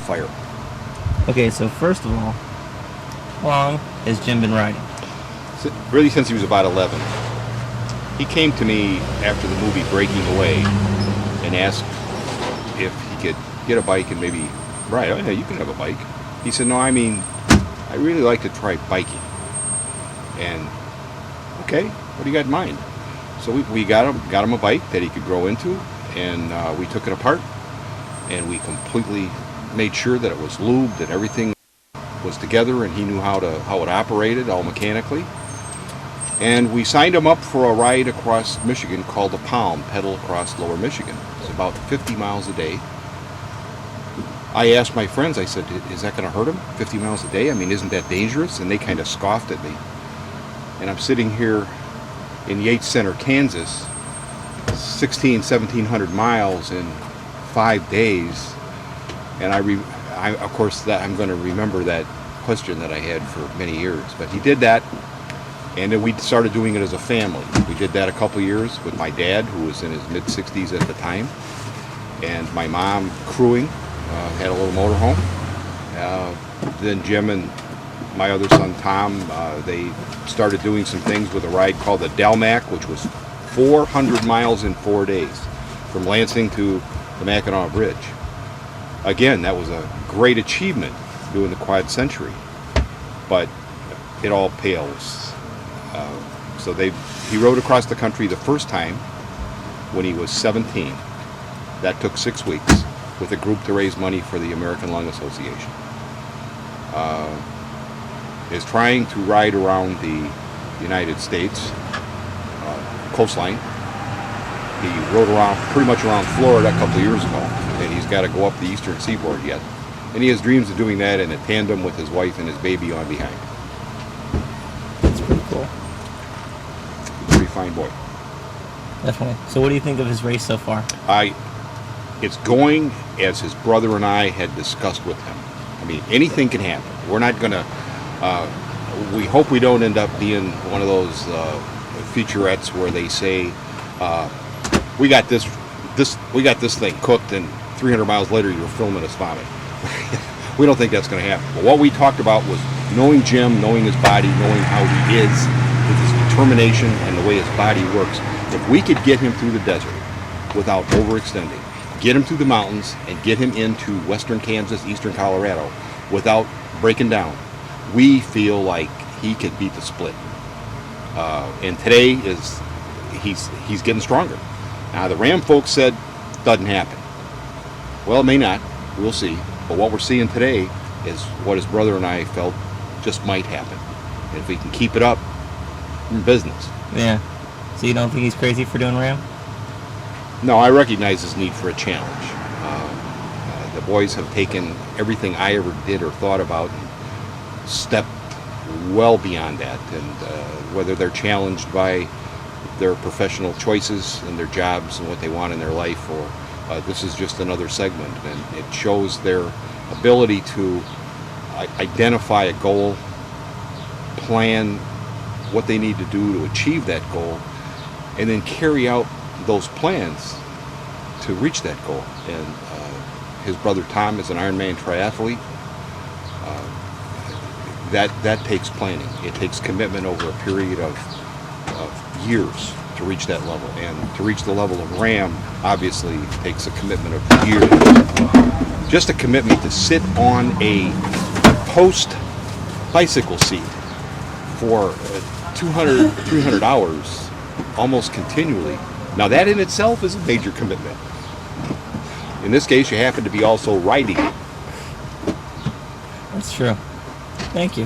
fire. Okay, so first of all, how long has Jim been riding? Really since he was about 11. He came to me after the movie Breaking Away and asked if he could get a bike and maybe ride. Oh, yeah, you can have a bike. He said, no, I mean, I really like to try biking. And, okay, what do you got in mind? So we got him a bike that he could grow into, and we took it apart, and we completely made sure that it was lubed, that everything was together, and he knew how it operated, all mechanically. And we signed him up for a ride across Michigan called the Palm, pedal across lower Michigan. It's about 50 miles a day. I asked my friends, I said, is that going to hurt him, 50 miles a day? I mean, isn't that dangerous? And they kind of scoffed at me. And I'm sitting here in Yates Center, Kansas, 1,700 miles in 5 days. And of course, I'm going to remember that question that I had for many years. But he did that. And then we started doing it as a family. We did that a couple years with my dad, who was in his mid-60s at the time, and my mom crewing, had a little motorhome. Then Jim and my other son Tom, they started doing some things with a ride called the Delmac, which was 400 miles in 4 days, from Lansing to the Mackinac Bridge. Again, that was a great achievement doing the Quad Century, but it all pales. So he rode across the country the first time when he was 17. That took 6 weeks with a group to raise money for the American Lung Association. Is trying to ride around the United States coastline. He rode around, pretty much around Florida a couple of years ago, and he's got to go up the eastern seaboard yet. And he has dreams of doing that in a tandem with his wife and his baby on behind. That's pretty cool. Pretty fine boy. Definitely. So what do you think of his race so far? It's going as his brother and I had discussed with him. I mean, anything can happen. We're not going to, we hope we don't end up being one of those featurettes where they say, we got this thing cooked, and 300 miles later you're filming us vomit. We don't think that's going to happen. But what we talked about was knowing Jim, knowing his body, knowing how he is, with his determination and the way his body works. If we could get him through the desert without overextending, get him through the mountains, and get him into western Kansas, eastern Colorado without breaking down, we feel like he could beat the split. And today he's getting stronger. Now the RAAM folks said doesn't happen. Well, it may not. We'll see. But what we're seeing today is what his brother and I felt just might happen. And if we can keep it up, we're in business. Yeah. So you don't think he's crazy for doing RAAM? No, I recognize his need for a challenge. The boys have taken everything I ever did or thought about and stepped well beyond that. And whether they're challenged by their professional choices and their jobs and what they want in their life, or this is just another segment, and it shows their ability to identify a goal, plan what they need to do to achieve that goal, and then carry out those plans to reach that goal. And his brother Tom is an Ironman triathlete. That takes planning. It takes commitment over a period of years to reach that level. And to reach the level of RAAM, obviously, takes a commitment of years. Just a commitment to sit on a post bicycle seat for 200, 300 hours almost continually. Now that in itself is a major commitment. In this case, you happen to be also riding it. That's true. Thank you.